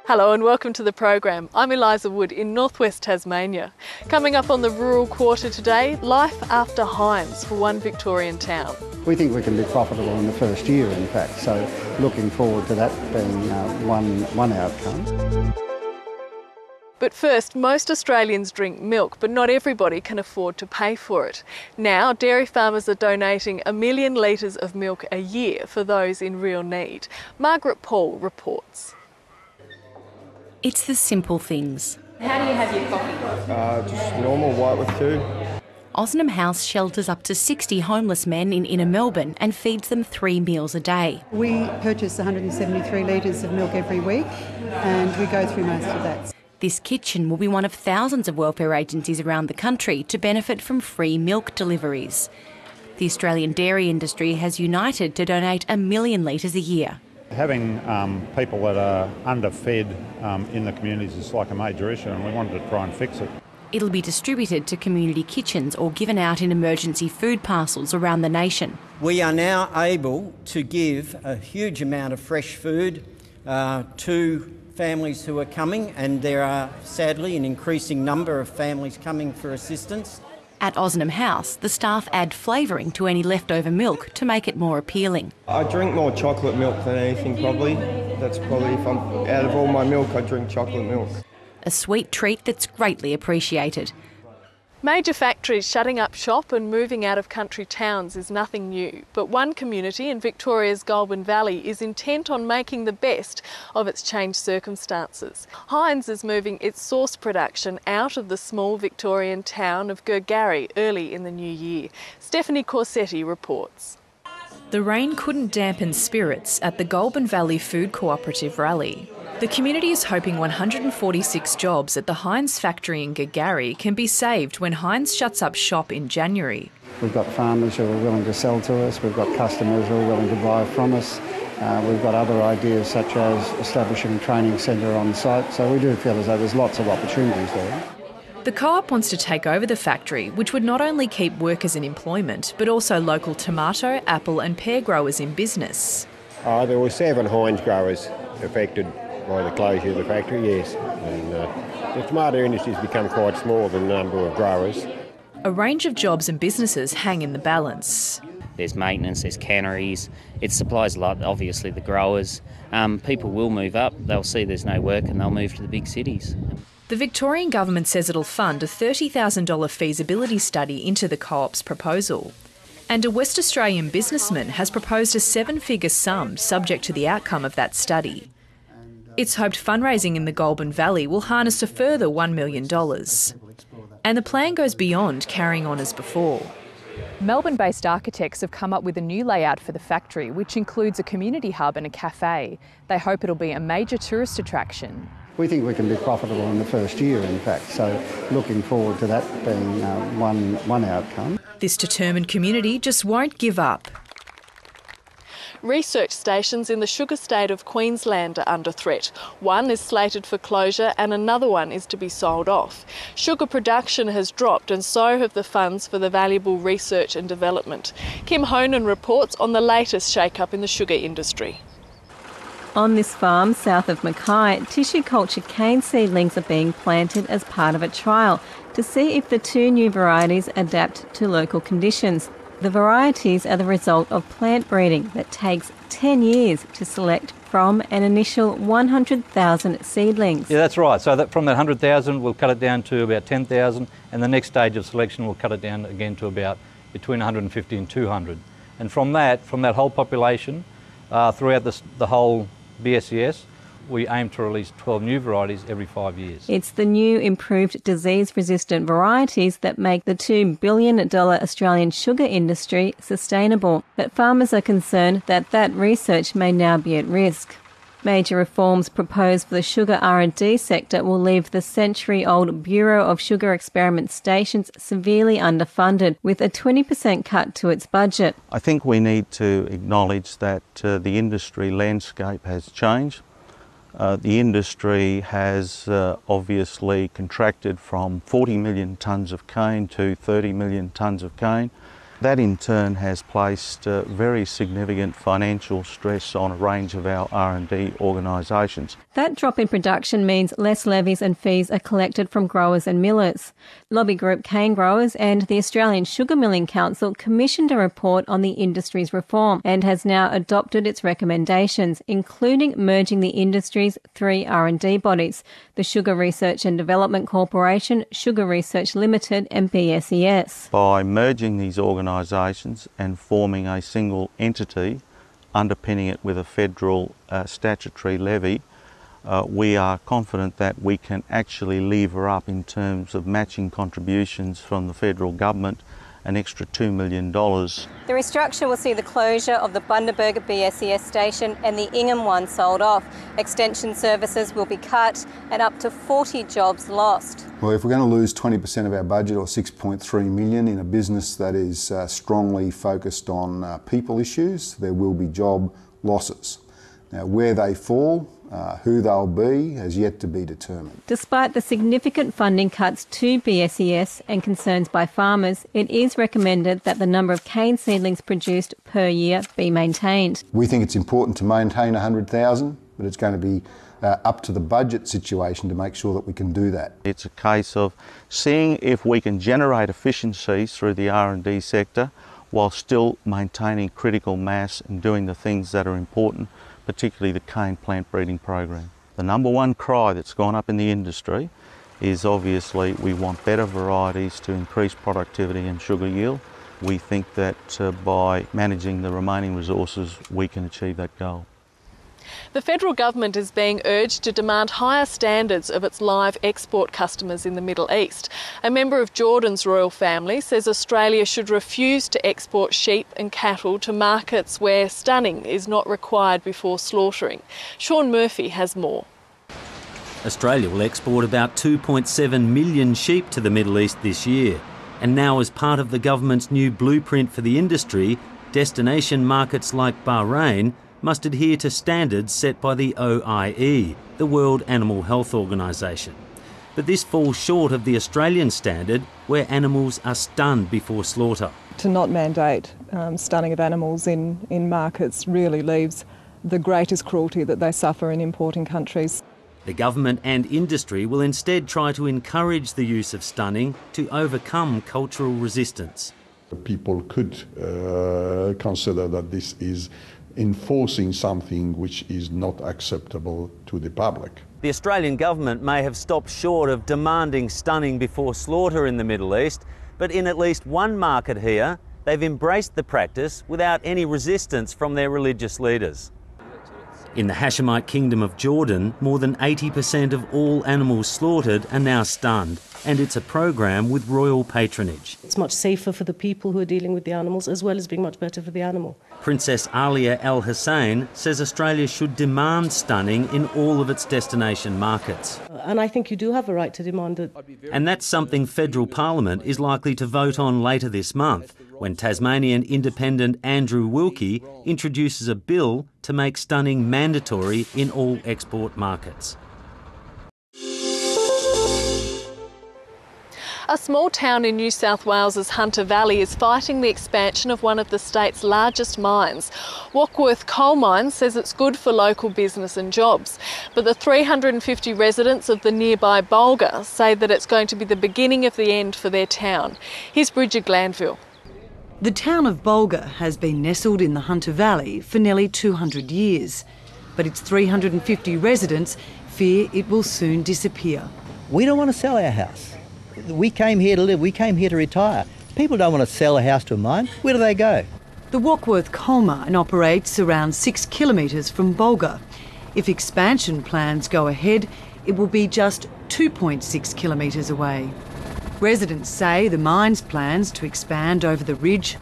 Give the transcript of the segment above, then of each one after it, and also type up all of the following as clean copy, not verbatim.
Hello and welcome to the program. I'm Eliza Wood in northwest Tasmania. Coming up on the rural quarter today, life after Heinz for one Victorian town. We think we can be profitable in the first year, in fact, so looking forward to that being one outcome. But first, most Australians drink milk, but not everybody can afford to pay for it. Now, dairy farmers are donating 1 million litres of milk a year for those in real need. Margaret Paul reports. It's the simple things. How do you have your coffee? Just normal, white with two. Ozanam House shelters up to 60 homeless men in inner Melbourne and feeds them 3 meals a day. We purchase 173 litres of milk every week and we go through most of that. This kitchen will be one of thousands of welfare agencies around the country to benefit from free milk deliveries. The Australian dairy industry has united to donate 1 million litres a year. Having people that are underfed in the communities is like a major issue, and we wanted to try and fix it. It'll be distributed to community kitchens or given out in emergency food parcels around the nation. We are now able to give a huge amount of fresh food to families who are coming, and there are sadly an increasing number of families coming for assistance. At Ozanam House, the staff add flavouring to any leftover milk to make it more appealing. I drink more chocolate milk than anything, probably. That's probably, if I'm out of all my milk, I drink chocolate milk. A sweet treat that's greatly appreciated. Major factories shutting up shop and moving out of country towns is nothing new, but one community in Victoria's Goulburn Valley is intent on making the best of its changed circumstances. Heinz is moving its sauce production out of the small Victorian town of Gregg early in the new year. Stephanie Corsetti reports. The rain couldn't dampen spirits at the Goulburn Valley Food Cooperative rally. The community is hoping 146 jobs at the Heinz factory in Gregg can be saved when Heinz shuts up shop in January. We've got farmers who are willing to sell to us, we've got customers who are willing to buy from us, we've got other ideas such as establishing a training centre on site, so we do feel as though there's lots of opportunities there. The co-op wants to take over the factory, which would not only keep workers in employment, but also local tomato, apple and pear growers in business. There were 7 Heinz growers affected by the closure of the factory, yes. And the tomato industry has become quite small, the number of growers. A range of jobs and businesses hang in the balance. There's maintenance, there's canneries, it supplies a lot, obviously the growers. People will move up, they'll see there's no work and they'll move to the big cities. The Victorian government says it'll fund a $30,000 feasibility study into the co-op's proposal. And a West Australian businessman has proposed a 7-figure sum subject to the outcome of that study. It's hoped fundraising in the Goulburn Valley will harness a further $1 million. And the plan goes beyond carrying on as before. Melbourne-based architects have come up with a new layout for the factory, which includes a community hub and a cafe. They hope it'll be a major tourist attraction. We think we can be profitable in the first year, in fact, so looking forward to that being one outcome. This determined community just won't give up. Research stations in the sugar state of Queensland are under threat. One is slated for closure and another one is to be sold off. Sugar production has dropped and so have the funds for the valuable research and development. Kim Honan reports on the latest shake-up in the sugar industry. On this farm south of Mackay, tissue culture cane seedlings are being planted as part of a trial to see if the 2 new varieties adapt to local conditions. The varieties are the result of plant breeding that takes 10 years to select from an initial 100,000 seedlings. Yeah, that's right. So from that 100,000, we'll cut it down to about 10,000, and the next stage of selection will cut it down again to about between 150 and 200. And from that whole population, throughout the whole BSES, we aim to release 12 new varieties every 5 years. It's the new improved disease-resistant varieties that make the $2 billion Australian sugar industry sustainable. But farmers are concerned that research may now be at risk. Major reforms proposed for the sugar R&D sector will leave the century-old Bureau of Sugar Experiment Stations severely underfunded, with a 20% cut to its budget. I think we need to acknowledge that the industry landscape has changed. The industry has obviously contracted from 40 million tonnes of cane to 30 million tonnes of cane. That in turn has placed very significant financial stress on a range of our R&D organisations. That drop in production means less levies and fees are collected from growers and millers. Lobby group Cane Growers and the Australian Sugar Milling Council commissioned a report on the industry's reform and has now adopted its recommendations, including merging the industry's 3 R&D bodies, the Sugar Research and Development Corporation, Sugar Research Limited and BSES. By merging these organisations and forming a single entity, underpinning it with a federal statutory levy, we are confident that we can actually lever up in terms of matching contributions from the federal government an extra $2 million. The restructure will see the closure of the Bundaberg BSES station and the Ingham one sold off. Extension services will be cut and up to 40 jobs lost. Well, if we're going to lose 20% of our budget, or $6.3 million, in a business that is strongly focused on people issues, there will be job losses. Now, where they fall, who they'll be, has yet to be determined. Despite the significant funding cuts to BSES and concerns by farmers, it is recommended that the number of cane seedlings produced per year be maintained. We think it's important to maintain 100,000, but it's going to be up to the budget situation to make sure that we can do that. It's a case of seeing if we can generate efficiencies through the R&D sector while still maintaining critical mass and doing the things that are important, particularly the cane plant breeding program. The number one cry that's gone up in the industry is obviously we want better varieties to increase productivity and sugar yield. We think that by managing the remaining resources we can achieve that goal. The federal government is being urged to demand higher standards of its live export customers in the Middle East. A member of Jordan's royal family says Australia should refuse to export sheep and cattle to markets where stunning is not required before slaughtering. Sean Murphy has more. Australia will export about 2.7 million sheep to the Middle East this year. And now, as part of the government's new blueprint for the industry, destination markets like Bahrain must adhere to standards set by the OIE, the World Animal Health Organisation. But this falls short of the Australian standard, where animals are stunned before slaughter. To not mandate stunning of animals in markets really leaves the greatest cruelty that they suffer in importing countries. The government and industry will instead try to encourage the use of stunning to overcome cultural resistance. People could consider that this is enforcing something which is not acceptable to the public. The Australian government may have stopped short of demanding stunning before slaughter in the Middle East, but in at least one market here, they've embraced the practice without any resistance from their religious leaders. In the Hashemite Kingdom of Jordan, more than 80% of all animals slaughtered are now stunned, and it's a program with royal patronage. It's much safer for the people who are dealing with the animals, as well as being much better for the animal. Princess Alia Al Hussein says Australia should demand stunning in all of its destination markets. And I think you do have a right to demand it. And that's something federal Parliament is likely to vote on later this month, when Tasmanian independent Andrew Wilkie introduces a bill to make stunning mandatory in all export markets. A small town in New South Wales's Hunter Valley is fighting the expansion of one of the state's largest mines. Warkworth Coal Mine says it's good for local business and jobs, but the 350 residents of the nearby Bulga say that it's going to be the beginning of the end for their town. Here's Bridget Glanville. The town of Bulga has been nestled in the Hunter Valley for nearly 200 years, but its 350 residents fear it will soon disappear. We don't want to sell our house. We came here to live, we came here to retire. People don't want to sell a house to a mine. Where do they go? The Warkworth coal mine operates around 6 kilometres from Bulga. If expansion plans go ahead, it will be just 2.6 kilometres away. Residents say the mine's plans to expand over the ridge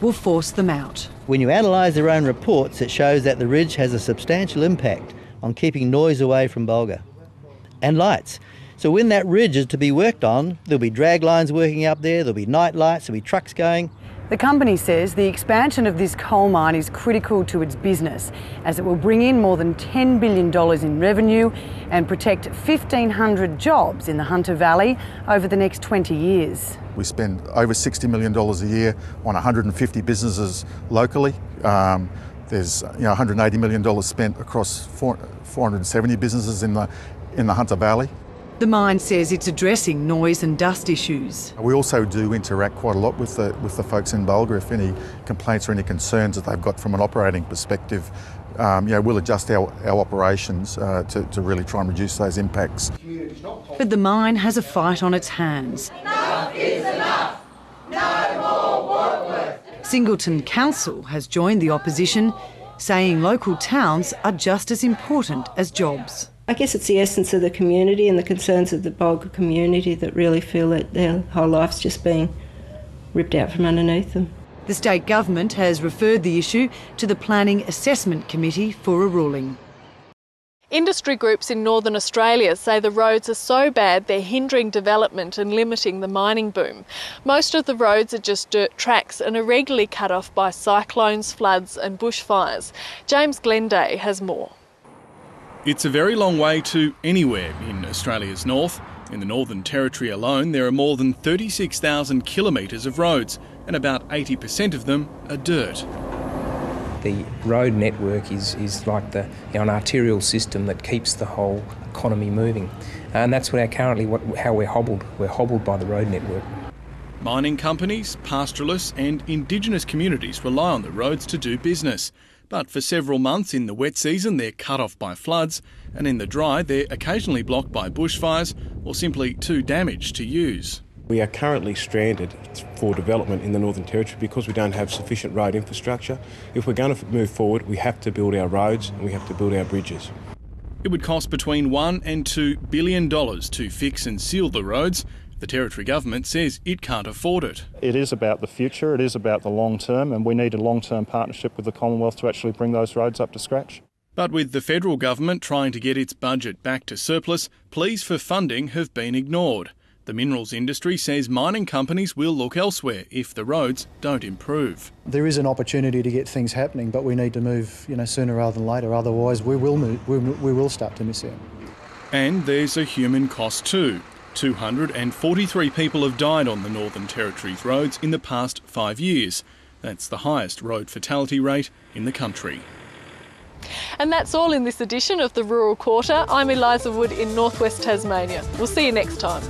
will force them out. When you analyse their own reports, it shows that the ridge has a substantial impact on keeping noise away from Bulga and lights. So when that ridge is to be worked on, there'll be drag lines working up there, there'll be night lights, there'll be trucks going. The company says the expansion of this coal mine is critical to its business, as it will bring in more than $10 billion in revenue and protect 1,500 jobs in the Hunter Valley over the next 20 years. We spend over $60 million a year on 150 businesses locally. There's $180 million spent across 470 businesses in the Hunter Valley. The mine says it's addressing noise and dust issues. We also do interact quite a lot with the folks in Bulga. If any complaints or any concerns that they've got from an operating perspective, we'll adjust our operations to really try and reduce those impacts. But the mine has a fight on its hands. Enough is enough. No more Warkworth. Singleton Council has joined the opposition, saying local towns are just as important as jobs. I guess it's the essence of the community and the concerns of the Bulga community that really feel that their whole life's just being ripped out from underneath them. The state government has referred the issue to the Planning Assessment Committee for a ruling. Industry groups in Northern Australia say the roads are so bad they're hindering development and limiting the mining boom. Most of the roads are just dirt tracks and are regularly cut off by cyclones, floods and bushfires. James Glenday has more. It's a very long way to anywhere in Australia's north. In the Northern Territory alone, there are more than 36,000 kilometres of roads, and about 80% of them are dirt. The road network is like an arterial system that keeps the whole economy moving, and that's how we're hobbled. We're hobbled by the road network. Mining companies, pastoralists and Indigenous communities rely on the roads to do business. But for several months in the wet season, they're cut off by floods, and in the dry, they're occasionally blocked by bushfires or simply too damaged to use. We are currently stranded for development in the Northern Territory because we don't have sufficient road infrastructure. If we're going to move forward, we have to build our roads and we have to build our bridges. It would cost between $1 and $2 billion to fix and seal the roads. The Territory Government says it can't afford it. It is about the future, it is about the long term, and we need a long-term partnership with the Commonwealth to actually bring those roads up to scratch. But with the federal government trying to get its budget back to surplus, pleas for funding have been ignored. The minerals industry says mining companies will look elsewhere if the roads don't improve. There is an opportunity to get things happening, but we need to move sooner rather than later, otherwise we will start to miss out. And there's a human cost too. 243 people have died on the Northern Territory's roads in the past 5 years. That's the highest road fatality rate in the country. And that's all in this edition of the Rural Quarter. I'm Eliza Wood in northwest Tasmania. We'll see you next time.